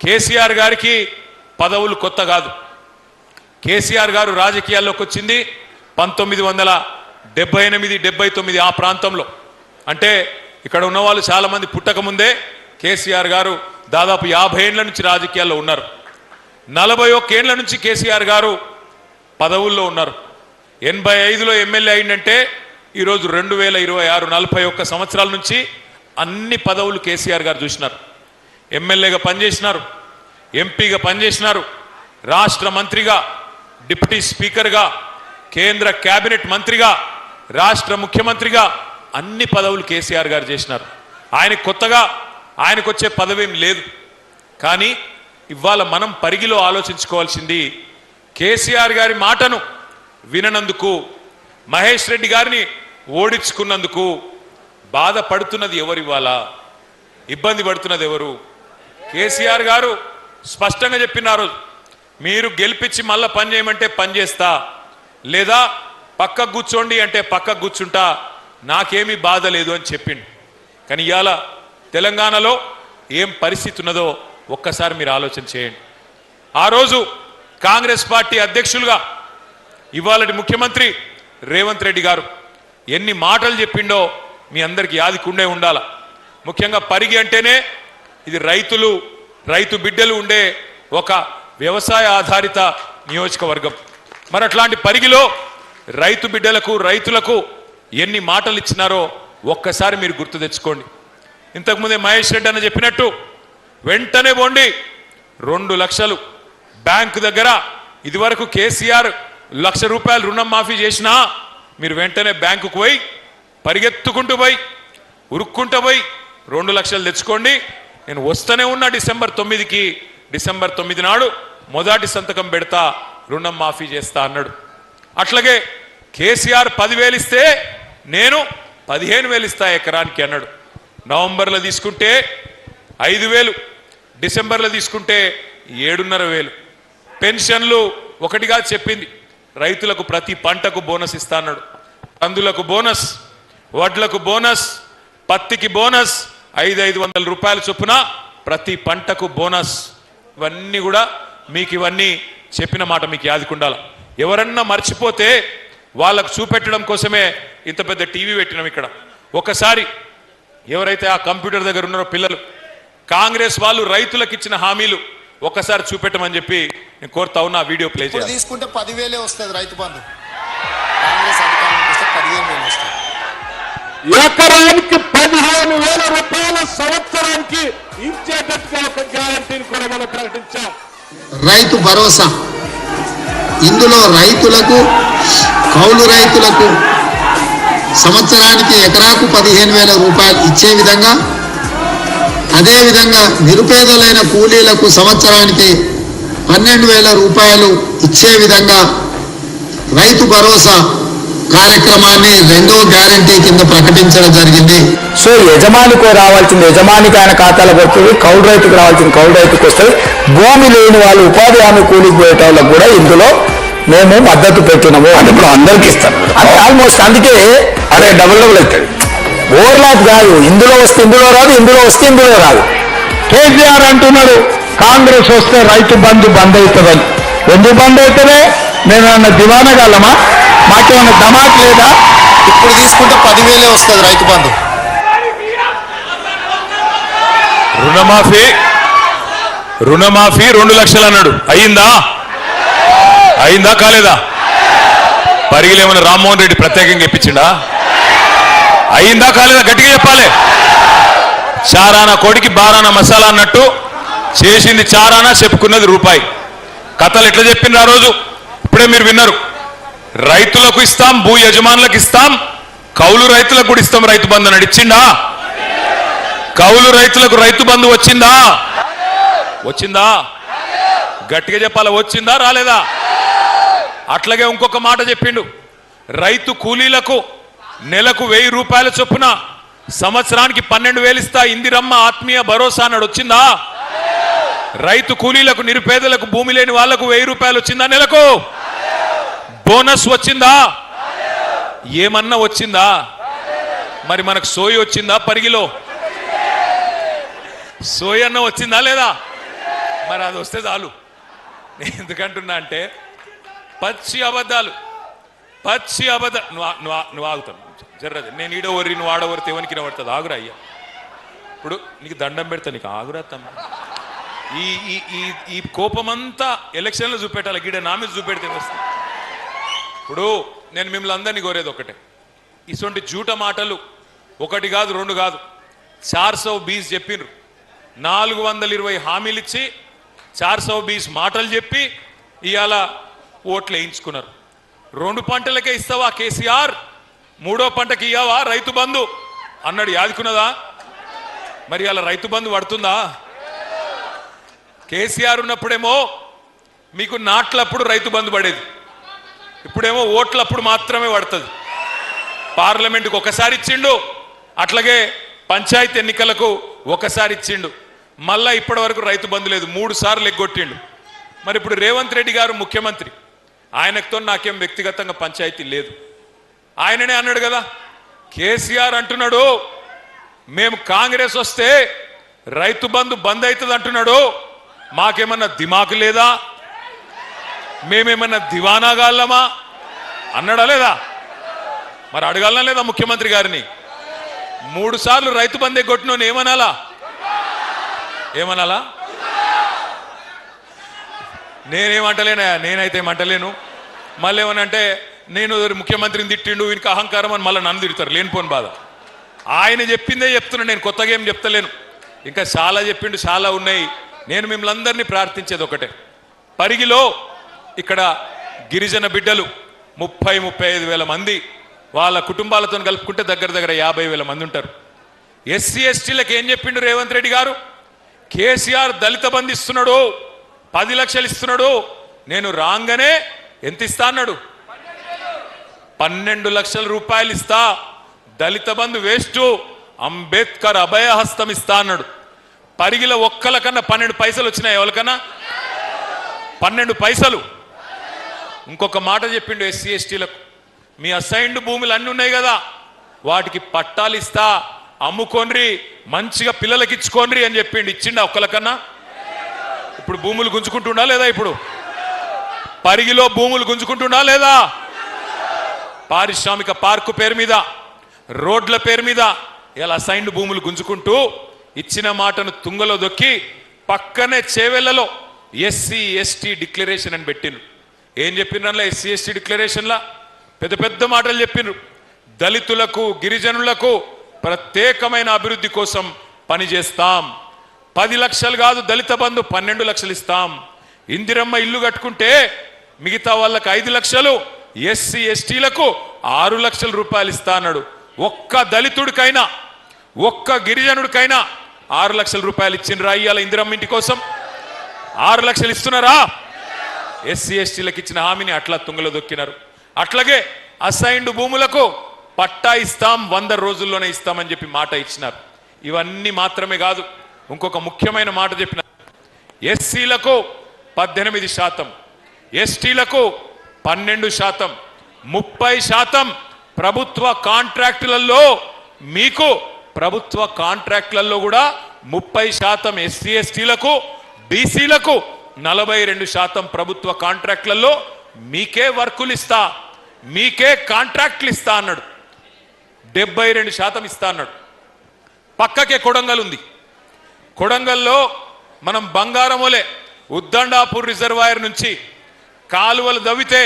కేసీఆర్ గారికి పదవులు కొత్త కాదు. కేసీఆర్ గారు రాజకీయాల్లోకి వచ్చింది 1978-79 ఆ ప్రాంతంలో. అంటే ఇక్కడ ఉన్న వాళ్ళు చాలా మంది పుట్టక ముందే కేసీఆర్ గారు దాదాపు 50 ఏళ్ల నుంచి రాజకీయాల్లో ఉన్నారు. 41 ఏళ్ల నుంచి కేసీఆర్ గారు పదవుల్లో ఉన్నారు. 85లో ఎమ్మెల్యే అయిందంటే ఈరోజు 2026 41 సంవత్సరాల నుంచి అన్ని పదవులు కేసీఆర్ గారు చూసినారు. ఎమ్మెల్యేగా పనిచేసినారు, ఎంపీగా పనిచేసినారు, రాష్ట్ర మంత్రిగా, డిప్యూటీ స్పీకర్గా, కేంద్ర కేబినెట్ మంత్రిగా, రాష్ట్ర ముఖ్యమంత్రిగా అన్ని పదవులు కేసీఆర్ గారు చేసినారు. ఆయనకు కొత్తగా ఆయనకు వచ్చే పదవేం లేదు. కానీ ఇవాళ మనం పరిగిలో ఆలోచించుకోవాల్సింది కేసీఆర్ గారి మాటను విననందుకు, మహేష్ రెడ్డి గారిని ఓడించుకున్నందుకు బాధపడుతున్నది ఎవరు? ఇవాళ ఇబ్బంది పడుతున్నది ఎవరు? కేసీఆర్ గారు స్పష్టంగా చెప్పినారు, మీరు గెలిపించి మళ్ళా పని చేయమంటే పని చేస్తా, లేదా పక్కకు కూర్చోండి అంటే పక్కకు కూర్చుంటా, నాకేమీ బాధ లేదు అని చెప్పిండు. కానీ ఇవాళ తెలంగాణలో ఏం పరిస్థితి ఉన్నదో ఒక్కసారి మీరు ఆలోచన చేయండి. ఆ రోజు కాంగ్రెస్ పార్టీ అధ్యక్షులుగా ఇవాళటి ముఖ్యమంత్రి రేవంత్ రెడ్డి గారు ఎన్ని మాటలు చెప్పిండో మీ అందరికీ యాదికుండే ఉండాల. ముఖ్యంగా పరిగి అంటేనే ఇది రైతు బిడ్డలు ఉండే ఒక వ్యవసాయ ఆధారిత నియోజకవర్గం. మరి అట్లాంటి పరిగిలో రైతు బిడ్డలకు, రైతులకు ఎన్ని మాటలు ఇచ్చినారో ఒక్కసారి మీరు గుర్తు తెచ్చుకోండి. ఇంతకుముందే మహేష్ రెడ్డి అన్న చెప్పినట్టు వెంటనే పోండి, 2 లక్షలు బ్యాంకు దగ్గర. ఇదివరకు కేసీఆర్ ₹1,00,000 రుణం మాఫీ చేసినా మీరు వెంటనే బ్యాంకుకు పోయి పరిగెత్తుకుంటూ పోయి ఉరుక్కుంటూ పోయి 2 లక్షలు తెచ్చుకోండి, నేను వస్తూనే ఉన్నా డిసెంబర్ 9 నాడు మొదటి సంతకం పెడతా, రుణం మాఫీ చేస్తా అన్నాడు. అట్లాగే కేసీఆర్ 10,000 ఇస్తే నేను 15,000 ఇస్తా ఎకరానికి అన్నాడు. నవంబర్లో తీసుకుంటే 5,000, డిసెంబర్లో తీసుకుంటే 7,500. పెన్షన్లు ఒకటిగా చెప్పింది, రైతులకు ప్రతి పంటకు బోనస్ ఇస్తా అన్నాడు. కందులకు బోనస్, వడ్లకు బోనస్, పత్తికి బోనస్, 500 రూపాయల చొప్పున ప్రతి పంటకు బోనస్. ఇవన్నీ కూడా మీకు ఇవన్నీ చెప్పిన మాట మీకు యాదికుండాల. ఎవరన్నా మర్చిపోతే వాళ్ళకు చూపెట్టడం కోసమే ఇంత పెద్ద టీవీ పెట్టినాం ఇక్కడ. ఒకసారి ఎవరైతే ఆ కంప్యూటర్ దగ్గర ఉన్నారో పిల్లలు, కాంగ్రెస్ వాళ్ళు రైతులకు ఇచ్చిన హామీలు ఒక్కసారి చూపెట్టమని చెప్పి నేను కోరుతా ఉన్నా. వీడియో ప్లే చేయాలి. తీసుకుంటే 10,000 వస్తుంది రైతు బంధు. కాంగ్రెస్ అధికారానికి వస్తే 15,000 వస్తుంది. ఎకరానికి 15,000 రూపాయల సంవత్సరానికి ఇచ్చేటట్టుగా ఒక గ్యారంటీని కూడా మనం ప్రకటించాం. రైతు భరోసా, ఇందులో రైతులకు, కౌలు రైతులకు సంవత్సరానికి ఎకరాకు 15,000 రూపాయలు ఇచ్చే విధంగా, అదేవిధంగా నిరుపేదలైన కూలీలకు సంవత్సరానికి 12,000 రూపాయలు ఇచ్చే విధంగా రైతు భరోసా కార్యక్రమాన్ని 2వ గ్యారంటీ కింద ప్రకటించడం జరిగింది. సో యజమానికి రావాల్సింది యజమానికి ఆయన ఖాతాలో పడుతుంది, కౌలు రైతుకు రావాల్సింది కౌలు రైతుకు వస్తుంది. భూమి లేని వాళ్ళు, ఉపాధి హామీ కూలికి పోయేటోళ్ళకు కూడా ఇందులో మేము మద్దతు పెట్టినాము. అంటే ఇప్పుడు అందరికి ఇస్తాం అంటే ఆల్మోస్ట్. అందుకే అదే డబుల్ అవుతుంది, ఓవర్లాప్ కాదు. ఇందులో వస్తే ఇందులో రాదు, ఇందులో వస్తే ఇందులో రాదు. కేసీఆర్ అంటున్నాడు కాంగ్రెస్ వస్తే రైతు బంధు బంద్ అవుతుందని. ఎందుకు బంద్ అవుతుంది? మేమేమన్నా దివానగలమా? మాకేమన్నా దమాక్ లేదా? ఇప్పుడు తీసుకుంటే 10,000 వస్తుంది రైతు బంధు. రుణమాఫీ 2 లక్షలు అన్నాడు. అయిందా కాలేదా? పరిగిలు ఏమన్నా రామ్మోహన్ రెడ్డి ప్రత్యేకంగా ఇప్పించిండా? అయిందా కాలేదా? గట్టిగా చెప్పాలి. చారానా కోడికి బారానా మసాలా అన్నట్టు చేసింది చారానా, చెప్పుకున్నది రూపాయి. కథలు ఎట్లా చెప్పిండ్రు ఆ రోజు ఇప్పుడే మీరు విన్నారు. రైతులకు ఇస్తాం, భూ యజమానులకు ఇస్తాం, కౌలు రైతులకు కూడా ఇస్తాం రైతు బంధు అని ఇచ్చిండా? కౌలు రైతులకు రైతు బంధు వచ్చిందా? గట్టిగా చెప్పాలి, వచ్చిందా రాలేదా? అట్లాగే ఇంకొక మాట చెప్పిండు, రైతు కూలీలకు నెలకు 1,000 రూపాయల చొప్పున సంవత్సరానికి 12,000 ఇస్తా, ఇందిరమ్మ ఆత్మీయ భరోసా అన్నాడు. వచ్చిందా? రైతు కూలీలకు, నిరుపేదలకు, భూమి లేని వాళ్లకు 1,000 రూపాయలు వచ్చిందా నెలకు? బోనస్ వచ్చిందా? ఏమన్నా వచ్చిందా? మరి మనకు సోయి వచ్చిందా? పరిగిలో సోయి అన్న వచ్చిందా లేదా? మరి అది వస్తే చాలు. నేను ఎందుకంటున్నా అంటే పచ్చి అబద్ధాలు నువ్వు ఆగుతాను జర్రది. నేను ఈడ ఓరి నువ్వు ఆడవరితే ఎవరికి పడుతుంది. ఆగురా అయ్యా, ఇప్పుడు నీకు దండం పెడతా, నీకు ఆగురా తమ్మ. ఈ ఈ ఈ ఈ కోపమంతా ఎలక్షన్లో చూపెట్టాలి, గీడ నా మీద చూపెడితే వస్తుంది. ఇప్పుడు నేను మిమ్మల్ని అందరినీ కోరేది ఒకటే, ఇటువంటి జూట మాటలు ఒకటి కాదు రెండు కాదు 420 చెప్పిండ్రు. 420 హామీలు ఇచ్చి 420 మాటలు చెప్పి ఇవాళ ఓట్లు వేయించుకున్నారు. 2 పంటలకే ఇస్తావా కేసీఆర్, 3వ పంటకి ఇయ్యావా రైతు బంధు అన్నాడు. యాదుకున్నదా? మరి అలా రైతు బంధు పడుతుందా? కేసీఆర్ ఉన్నప్పుడేమో మీకు నాట్లప్పుడు రైతు బంధు పడేది, ఇప్పుడేమో ఓట్లప్పుడు మాత్రమే పడుతుంది. పార్లమెంటుకు ఒకసారి ఇచ్చిండు, అట్లాగే పంచాయతీ ఎన్నికలకు ఒకసారి ఇచ్చిండు. మళ్ళా ఇప్పటి వరకు రైతు బంధు లేదు, 3 సార్లు ఎగ్గొట్టిండు. మరి ఇప్పుడు రేవంత్ రెడ్డి గారు ముఖ్యమంత్రి, ఆయనతో నాకేం వ్యక్తిగతంగా పంచాయతీ లేదు. ఆయననే అన్నాడు కదా, కేసీఆర్ అంటున్నాడు మేము కాంగ్రెస్ వస్తే రైతు బంధు బంద్ అవుతుంది అంటున్నాడు, మాకేమన్నా దిమాకు లేదా, మేమేమన్నా దివానాగాళ్ళమా అన్నాడా లేదా? మరి అడగాలనా లేదా ముఖ్యమంత్రి గారిని? 3 సార్లు రైతు బంధు ఎగ్గొట్టినోని ఏమనాలా? నేనేమంటలేనా? నేనైతే ఏమంటలేను. మళ్ళీ ఏమనంటే నేను ముఖ్యమంత్రిని తిట్టిండు, వీనికి అహంకారం అని మళ్ళీ నన్ను తిడతారు, లేనిపోని బాధ. ఆయన చెప్పిందే చెప్తున్నా, నేను కొత్తగా ఏం చెప్తలేను. ఇంకా చాలా చెప్పిండు, చాలా ఉన్నాయి. నేను మిమ్మల్ని అందరినీ ప్రార్థించేది ఒకటే, పరిగిలో ఇక్కడ గిరిజన బిడ్డలు 30-35 వేల మంది, వాళ్ళ కుటుంబాలతో కలుపుకుంటే దగ్గర 50 వేల మంది ఉంటారు. ఎస్సీ ఎస్టీలకు ఏం చెప్పిండు రేవంత్ రెడ్డి గారు? కేసీఆర్ దళిత బంధు ఇస్తున్నాడు, 10 లక్షలు ఇస్తున్నాడు. నేను రాగానే ఎంత ఇస్తా అన్నాడు? 12 లక్షల రూపాయలు ఇస్తా. దళిత బంధు వేస్ట్, అంబేద్కర్ అభయహస్తం ఇస్తా అన్నాడు. పరిగిల ఒక్కలకన్నా 12 పైసలు వచ్చినాయి, ఎవరికన్నా 12 పైసలు. ఇంకొక మాట చెప్పిండు ఎస్సీ ఎస్టీలకు, మీ అసైన్డ్ భూములు అన్నీ ఉన్నాయి కదా, వాటికి పట్టాలు ఇస్తా, అమ్ముకోన్రి, మంచిగా పిల్లలకి ఇచ్చుకోన్రి అని చెప్పిండు. ఇచ్చిండా ఒక్కలకన్నా? ఇప్పుడు భూములు గుంజుకుంటుండా లేదా? ఇప్పుడు పరిగిలో భూములు గుంజుకుంటుండా లేదా? పారిశ్రామిక పార్కు పేరు మీద, రోడ్ల పేరు మీద ఇలా అసైన్డ్ భూములు గుంజుకుంటూ ఇచ్చిన మాటను తుంగలో దొక్కి పక్కనే చేవెళ్లలో ఎస్సీ ఎస్టీ డిక్లరేషన్ అని పెట్టిండ్రు. ఏం చెప్పినలా ఎస్సీ ఎస్టీ డిక్లరేషన్లా? పెద్ద పెద్ద మాటలు చెప్పినారు. దళితులకు గిరిజనులకు ప్రత్యేకమైన అభివృద్ధి కోసం పనిచేస్తాం. 10 లక్షలు కాదు దళిత బంధు, 12 లక్షలు ఇస్తాం. ఇందిరమ్మ ఇల్లు కట్టుకుంటే మిగతా వాళ్ళకి 5 లక్షలు, ఎస్సీ ఎస్టీలకు 6 లక్షల రూపాయలు ఇస్తా అన్నాడు. ఒక్క దళితుడికైనా ఒక్క గిరిజనుడికైనా 6 లక్షల రూపాయలు ఇచ్చిండ్రా ఇయ్యాల ఇందిరమ్మ ఇంటి కోసం? 6 లక్షలు ఇస్తున్నారా? ఎస్సీ ఎస్టీలకు ఇచ్చిన హామీని అట్లా తుంగలో దొక్కినారు. అట్లాగే అసైన్డ్ భూములకు పట్టా ఇస్తాం, 100 రోజుల్లోనే ఇస్తామని చెప్పి మాట ఇచ్చినారు. ఇవన్నీ మాత్రమే కాదు, ఇంకొక ముఖ్యమైన మాట చెప్పినారు. ఎస్సీలకు 18%, ఎస్టీలకు 12%, 30% ప్రభుత్వ కాంట్రాక్టులలో, మీకు ప్రభుత్వ కాంట్రాక్టులలో కూడా 30% ఎస్సీ ఎస్టీలకు, బీసీలకు 42% ప్రభుత్వ కాంట్రాక్టులలో మీకే వర్కులు ఇస్తా, మీకే కాంట్రాక్టులు ఇస్తా అన్నాడు. 72% ఇస్తా అన్నాడు. పక్కకే కొడంగల్ ఉంది. కొడంగల్లో మనం బంగారమోలే ఉద్దండాపూర్ రిజర్వాయర్ నుంచి కాలువలు దవ్వితే